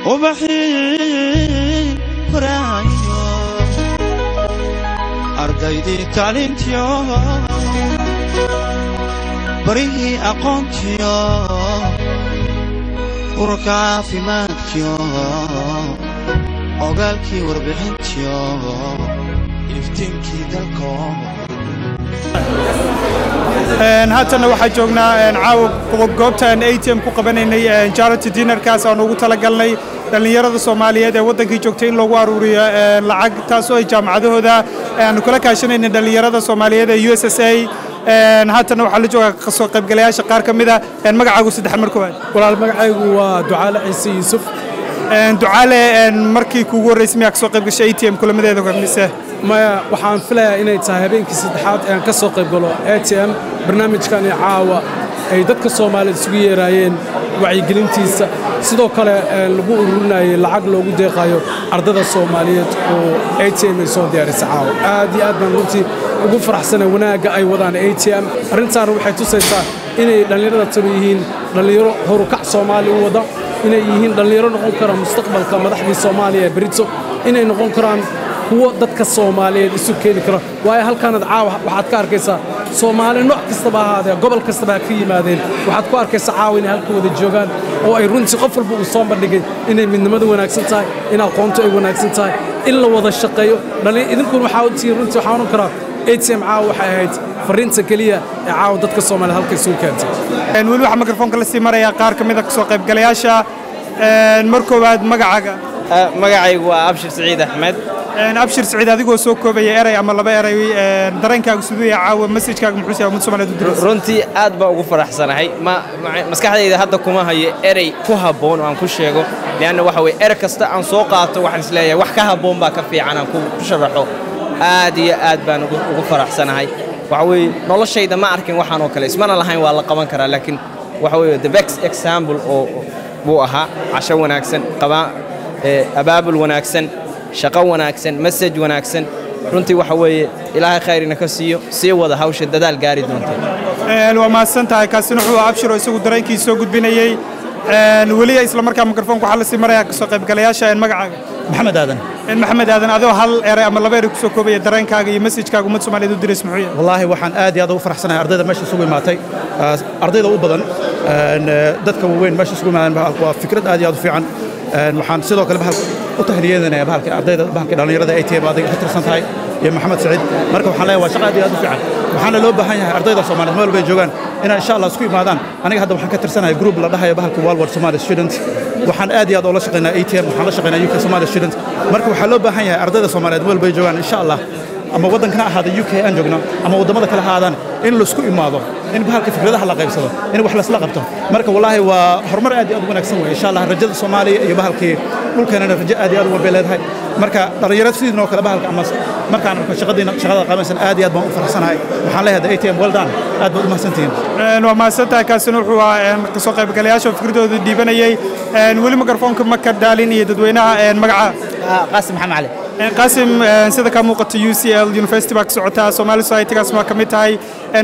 وبحين قرايو أرضيدي كالنتيو بريه أقونتيو وركع في ماتيو أوغالكي وربحنتيو يفتنكي دالكو هاتنا waxaa joognaa caawa goobta ATM ku qabanay charity dinner kaas oo ugu talagalnay dhalinyarada Soomaaliyeed ee wadankii joogtay in lagu aruuriyo lacag taas oo ay jaamacadahooda aan kula kaashanayna dhalinyarada Soomaaliyeed ee USSA هاتنا waxaa la joogaa soo qaybgalayaasha qaar kamid ah magacaagu saddex mar koowaad walaal magacaygu waa Ducaale Ciise Yuusuf Ducaale markii kuugu horeysay ma ka soo qayb gashay ATM kulamadeeda mise maya waxaan filayaa inay tahay habeenkii saddexaad ee ka soo qayb galo ATM barnaamijkan caawa ay dadka Soomaaliyeed isugu yeerayeen wacyigelintiisa sidoo kale lagu ururinayay lacag loogu deeqayo ardada Soomaaliyeed oo ATM ay soo diyaarisay caawa aad iyo aad baan runtii ugu faraxsanahay wanaaga ay wadaan ATM arrintan waxay tusaysaa inay dhalinyarada yihiin dhalinyaro horukac Soomaali u wada inay yihiin dhalinyaro noqon kara mustaqbalka madaxda Soomaaliya berito inay noqon karaan kuwa dadka Soomaaliyeed isu keeni kara waayo halkaan caawa waxaad ka arkaysaa Soomaali nooc kasta ba ahaadee gobol kasta ba ka yimaadeen waxaad ku arkaysaa caawa in halka wada joogaan oo ay runtii qof walba u soo bandhigay inay midnimadu wanaagsan tahay in aqoontu ay wanaagsan tahay in la wada shaqeeyo dhalinyarada idinku waxaa runtii waxaan oran karaa ATM caawa waxay ahayd fariinta kaliya ee caawa dadka Soomaaliyeed halka isugu keentay wali waxa mikrofoonka la sii maraya qaar kamid ah soo qaybgalayaasha markoobaad magacaygu waa Abshir Saciid Ahmed Abshir Saciid adigoo soo koobaya eray ama laba eray dareenkaagu sidoo yahay caawa message-kaagu muxuu yahay ummadda Soomaaliyeed u diray runtii aad baan ugu faraxsanahay maskaxdayda hadda kuma hayo eray ku haboon oo aan ku sheego laana waxa way eray kasta aan soo qaato waxaan isleeyahay wax ka haboon baa ka fiican aan ku sharaxo aad iyo aad baan ugu faraxsanahay waxa way noloshayda ma arkin waxaan oo kale ismana lahayn waa la qaban karaa laakiin waxa way the best example oo buu ahaa casho wanaagsan abaabul wanaagsan shaqo wanaagsan message wanaagsan runtii waxa weeye ilaahay khayrina ka siiyo si wada hawsha dadaal gaari doonta waa ma santahay kaasina wuxuu Abshir oo isagu dareenkiisa soo gudbinayay waliya isla markaa mikrofoonka waxa la sii maraya ka soo qaybgalayaasha magacaaga maxamed aadan adoo hal eray ama laba eray ku soo koobaya dareenkaaga iyo message-kaaga ummadda Soomaaliyeed u diray muxuu yahay wallahi waxaan aad iyo aad ugu faraxsanahay ardayda meesha isugu imaatay ardayda u badan dadka weyn meesha isugu imaadeen waa fikrad aad iyo aad u fiican waxaan sidoo kale u tahniyadeenayaa bahalka ardayda bahalka dhalinyarada ATM adiga ka tirsan tahay iyo Maxamed Saciid marka waxaan leeyahay waa shaqo aad iyo aad u fiican waxaana loo baahan yahay ardayda Soomaaliyeed meel bay joogaan inay insha Allah isku imaadaan aniga hadda waxaan ka tirsanahay group la dhahayo bahalka World Somali Students waxaan aad iyo aad ula shaqeynaa ATM waxaan la shaqeynaa UK Somali Students marka waxaa loo baahan yahay ardayda Soomaaliyeed meel bay joogaan insha Allah ama wadankana ahaada UK aan joogno ama wadamada kale ahaadaan in la isku imaado in bahalka fikradaha la qaybsado in wax la isla qabto marka wallahi waa horumar aad iyo aad wanaagsan weey insha Allah rajada Soomaaliya iyo bahalkii dhulkeena rajo aad iyo aad u warbeleedahay marka dhalinyarada sidoo kale bahalka ama markaan arko shaqada qabanaysan aad iyo aad baan u faraxsanahay waxaan leeyahay ATM well done aad baad u mahadsantihiin waa mahadsantahay kaasina wuxuu ka soo qaybgalayaasha fikradooda dhiibanayay wali mikrofoonka ma ka daalin iyo dadweynaha magaca Qaasim Maxamed Cali قاسم sida ka muuqata UCL University baa ka socota Somali Society-gaas ma kamid tahay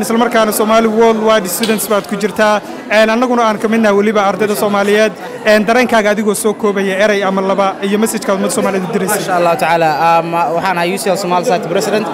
isla markaana Somali Worldwide Students baad ku jirtaa annaguna aan kamidnahay waliba ardayda Soomaaliyeed dareenkaaga adigoo soo koobaya eray ama laba iyo message-ka ummadda Soomaaliyeed u diraysa insha Allah taala waxaan ahay UCL Somali Society President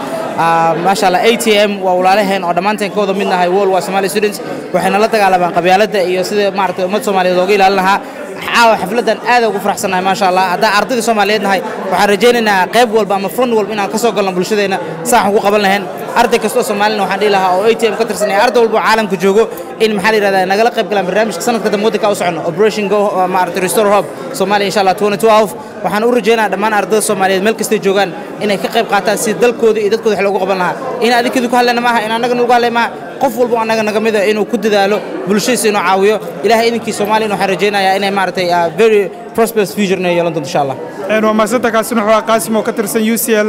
ما شاء الله ATM وولالهن oo dhamaanteen kooda midnahay Worldwide Somali Students waxayna la dagaalameen qabyaaladda iyo sida maaragtay ummadda Soomaaliyeed uga ilaalin lahaa caawa xafladan aad ugu faraxsanahay ma sha Allah hada ardayda Soomaaliyeed nahay waxaan rajaynaynaa qayb walba ama front walba inaan ka soo galno bulshadeena saaxan ku qaban lahayn arday kasto Soomaaliyeed waxaan dhihi lahaa oo ATM ka tirsanay arday walba caalamka joogo in maxaa la yiraahdaa nagala qayb galaan barnaamijka sanadka dambe ka u socono Operation Go maaragtay Restore Hope Soomaaliya insha Allah 2012 waxaan u rajaynayaa dhammaan ardayda Soomaaliyeed meel kasta joogaan inay ka qayb qaataan si dalkooda iyo dadkooda wax loogu qaban lahaa in adinkii ku hadlayna maaha in anaga nagu hadlayna qof walba anaga naga mid ah inuu ku dadaalo bulshadiisa inuu caawiyo ilaahay idinkii Soomaaliya waxaan rajaynayaa inay maaragtay very prosperous future na yeelan doonto insha Allah waa maasanta kaasina wuxuu Qaasim oo ka tirsan UCL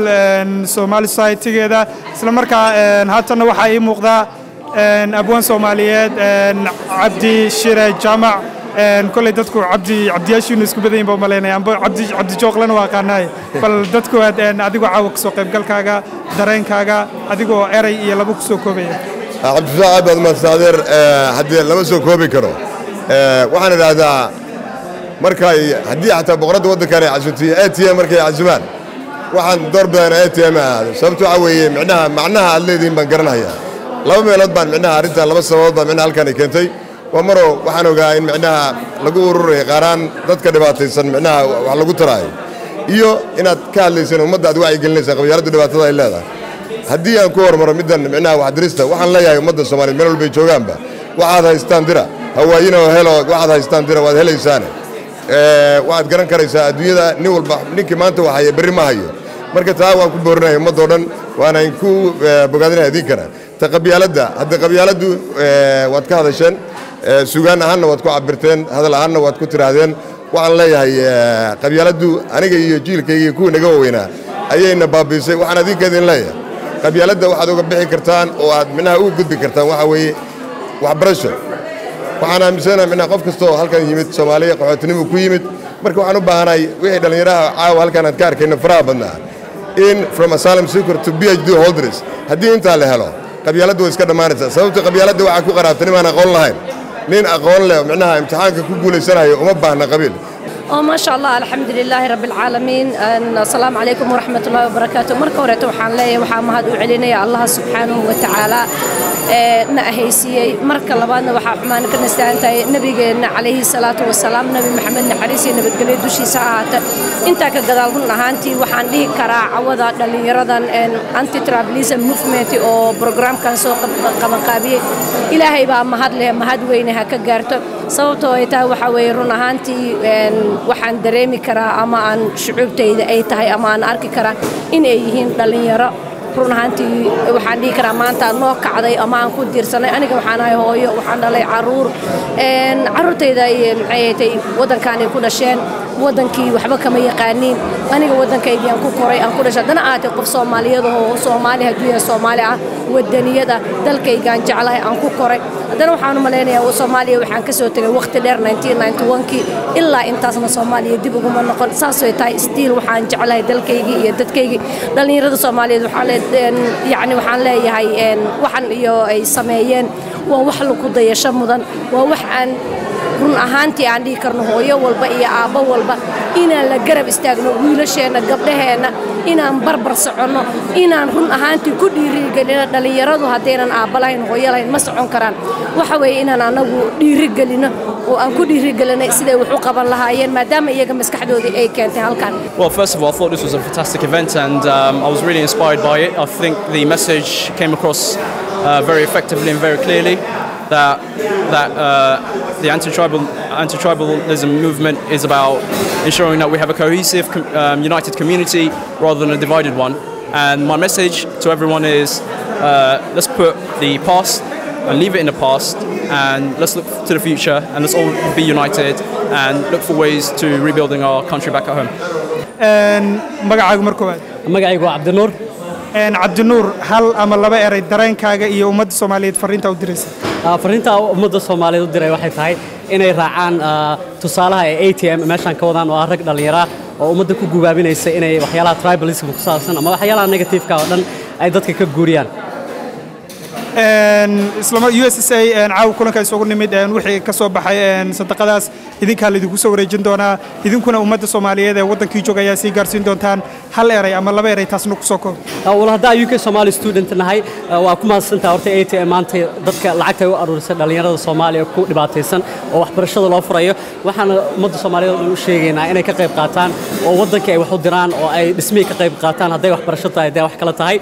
Somali Society-geeda isla markaa haatan waxa ay muuqda abwaan Soomaaliyeed Cabdi Shire Jamac كل دتكو عبدياشي نسكو بدين بمالينا عبد جوقلنا واقعناي بل دتكو أديكو عاوك سوق بقول كاجا درين كاجا أديكو إيري يلبوك سوكو بيه عبد الصعب المصادر حد لما سوكو بكرو وحنا هذا markay haddii xataa boqoradda waddankan ay casuumtay ATM markay casuumaan waxaan door bidaan ATM aado sababtoo waxa weeye macnaha aad leedihiin baan garanayaa laba meelood baan macnaha arrinta laba sababood baan macnaha halkan ay keentay waa maro waxaan ogaa in macnaha lagu ururay qaaraan dadka dhibaataysan macnaha wax lagu taraayo iyo inaad ka hadlaysaan ummadda aad wacyi gelinaysaa qabyaaladda dhibaatada ay leedahay haddii aan ku hormaro middan macnaha wax dirista waxaan leeyahay ummadda Soomaaliyeed meel walba ay joogaanba waxaad haystaan dira hawaayina oo helo waxaad haystaan dira waad helaysaane waxaad garan karaysaa adduunyada nin walba ninkii maanta wax haya berri ma hayo marka taa waan ku boorinayaa ummadoo dhan waana ku bogaadinaya idin kana ta qabyaaladda hadda qabyaaladdu waad ka hadasheen sugaan ahaanna waad ku cabirteen hadal ahaanna waad ku tiraahdeen waxaan leeyahay qabyaaladdu aniga iyo jiilkayga iyo kuwa naga waaweynaa ayayna baabiisay waxaan idinka idin leeyahay qabyaaladda waxaad uga bixi kartaan oo aad minaha uga gudbi kartaan waxa weeye waxbarasho waxaan aaminsanahay minaha qof kastoo halkan yimid Soomaaliya qaxootinimo ku yimid marka waxaan u baahanahay wixii dhalinyaraha caawa halkan aad ka arkayna faraha badnaa in from asylum seeker to PhD holders haddii intaa la helo qabyaaladdu way iska dhammaanaysaa sababta qabyaaladda waxaa ku qaraabtay nimaan aqoon lahayn nin aqoon leh macnaha imtixaanka ku guulaysanayo uma baahna qabiil ما شاء الله الحمد لله رب العالمين السلام عليكم ورحمة الله وبركاته مركو ريتو وحان لي وحان مهد وعلينا الله سبحانه وتعالى نأهيسي مركا لبادنا وحا حمان كنستانتاي نبينا عليه الصلاة والسلام نبي محمد نحريسي نبي قليل دوشي ساعات انتا كقدالون هانتي وحان ليه كرا عوضا دالي يردان انتي ترابليزم موفمنتي او بروغرام كان سو قبقابي إلهي با مهد له مهد وينها كقارتو sababtoo ay tahay waxa weeye run ahaantii waxaan dareemi karaa ama aan shucuubtayda ay tahay ama aan arki karaa in ay yihiin dhalinyaro run ahaantii waxaan dhihi karaa maanta noo kacday ama aan ku diirsanay aniga waxaan ahay hooyo waxaan dhalay caruur caruurtayda maxay tahay waddankan ay ku dhasheen waddankii waxba kama yaqaaniin aniga waddankaygii aan ku koray aan ku dhashay haddana aatay qof Soomaaliyeed oo Soomaali haddii Soomaali ah waddaniyada dalkaygaan jeclahay aan ku koray haddana waxaan u maleynayaa Soomaaliya waxaan ka soo tagay waqti dheer 1991kii ilaa intaasna Soomaaliya dib ugu noqon saas ay tahay stiil waxaan jeclahay dalkaygii iyo dadkaygii dhalinyarada Soomaaliyeed waxaan leeyahay waxan iyo ay sameeyeen waa wax lagu dayasho mudan waa wax aan run ahaantii aan dhihi karno hooyo walba iyo aabbo walba inaan la garab istaagno wiilasheena gabdhaheena inaan barbar soconno inaan run ahaantii ku dhiirigelino dhalinyaradu haddaynan aabbo lahayn hooyo lahayn ma socon karaan waxa weeye inaan anagu dhiirigelino oo aan ku dhiirigelinay siday wax u qaban lahaayeen maadaama iyaga maskaxdoodii ay keentay halkan. Well, first of all, I thought this was a fantastic event and I was really inspired by it. I think the message came across very effectively and very clearly that the anti-tribalism movement is about ensuring that we have a cohesive, united community rather than a divided one. And my message to everyone is let's put the past and leave it in the past and let's look to the future and let's all be united and look for ways to rebuilding our country back at home. magacaagu markoowaad magacaygu waa Cabdinuur Cabdinuur hal ama laba eray dareenkaaga iyo ummadda Soomaaliyeed fariinta u diraysa fariinta ummadda Soomaaliyeed u diray waxay tahay inay raacaan tusaalaha ATM meeshan ka wadaan oo rag dhalinyaro ah oo ummadda ku gubaabinaysa inay waxyaalaha tribalism ku saabsan ama waxyaalaha negative-ka oo dhan ay dadka ka guuriyaan islama USSA caaw kulanka isugu nimid wixii ka soo baxay sadaqadaas idinka la idinku soo wareejin doonaa idinkuna ummadda Soomaaliyeed ee wadankii jooga ayaa si gaarsiin doontaan hal eray ama laba eray taasna ku soo koob wala hadda UK Somali student nahay waa ku mahadsantahay horta ATM maanta dadka lacagta ay u aruurisay dhalinyarada Soomaaliya ku dhibaataysan oo waxbarashada loo furayo waxaan ummadda Soomaaliyeed u sheegaynaa inay ka qayb qaataan oo wadanka ay wax u diraan oo ay dhismihii ka qayb qaataan hadday waxbarasho tahay hadday wax kala tahay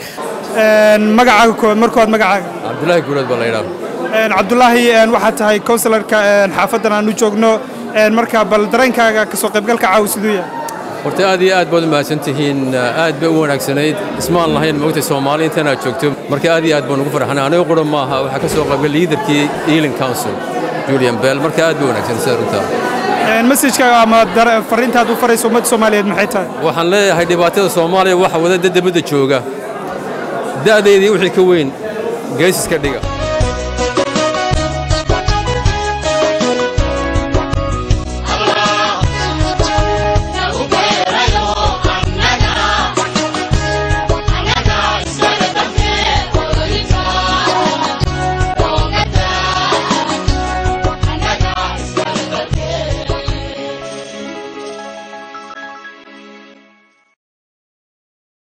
magacaaga koowaad markoowaad magacaaga Cabdullaahi Guuleed baa la yiraahdaa Cabdullaahi waxaad tahay counselorka xaafadan aan u joogno marka bal dareenkaaga ka soo qaybgalka caaw sidoo yahay horta aad iyo aad baad u mahadsantihiin aad bay u wanaagsanayd ismaan lahayn moogtay Soomaali intaan aad joogto marka aad iyo aad baan ugu farxanahay aniga quran maaha waxa ka soo qaybgal liidarkii Ealing Council Julian Bell marka aad bay wanaagsan runta message-kaaga ama fariintaad u farayso ummadda Soomaaliyeed maxay tahay waxaan leeyahay dhibaatada Soomaaliya waxa wada dibadda jooga da'deedii wixii ka weyn geesiska dhiga